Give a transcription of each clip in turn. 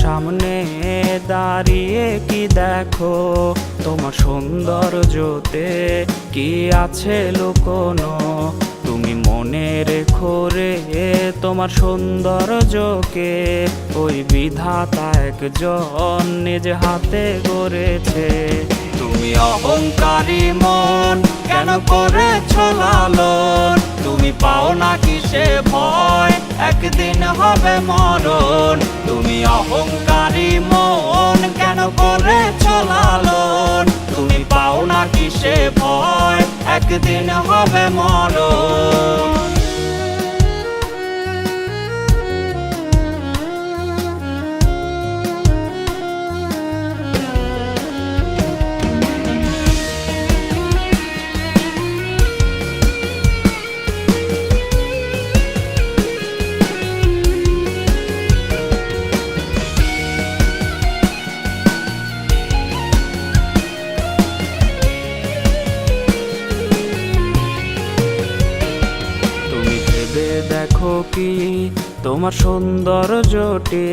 সামনে দাঁড়িয়ে কি দেখো, তোমার সৌন্দর্যতে কি আছে লুকোনো। তুমি মনে রেখো রে তোমার সৌন্দর্যকে, ওই বিধাতা একজন নিজ হাতে গড়েছে। তুমি অহংকারী মন কেন করেছ লালন, তুমি পাও না কিসে ভয় একদিন হবে মরণ। তুমি অহংকারী মন কেন করেছ লালন, তুমি পাও না কিসে ভয় একদিন হবে মরণ। দেখো কি তোমার সৌন্দর্যটি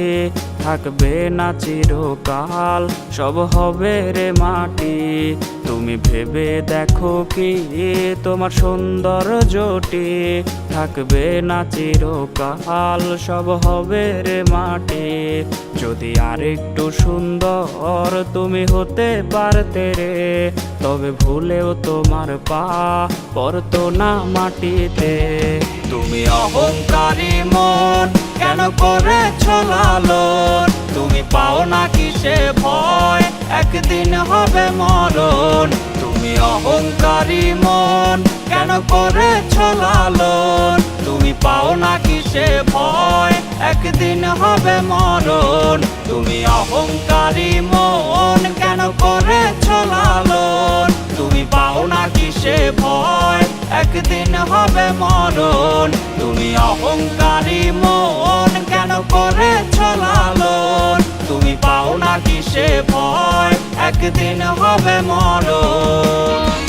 থাকবে না চিরকাল, সব হবে রে মাটি। তুমি ভেবে দেখো কি তোমার সৌন্দর্যটি থাকবে না চিরকাল, সব হবে রে মাটি। যদি আরেকটু সুন্দর তুমি হতে পারতে রে, তবে ভুলেও তোমার পা পড়তো না মাটিতে। তুমি অহংকারী মন কেন করেছ লালন, তুমি পাও না কিসে ভয় একদিন হবে মরণ। তুমি অহংকারী মন কেন করেছ লালন, তুমি পাও না কিসে ভয় একদিন হবে মরণ। তুমি অহংকারী মন কেন করেছ লালন, তুমি পাও না কিসে ভয় একদিন হবে মরণ। তুমি অহংকারী মন কেন করেছ লালন, তুমি পাও না কিসে ভয় একদিন হবে মরণ।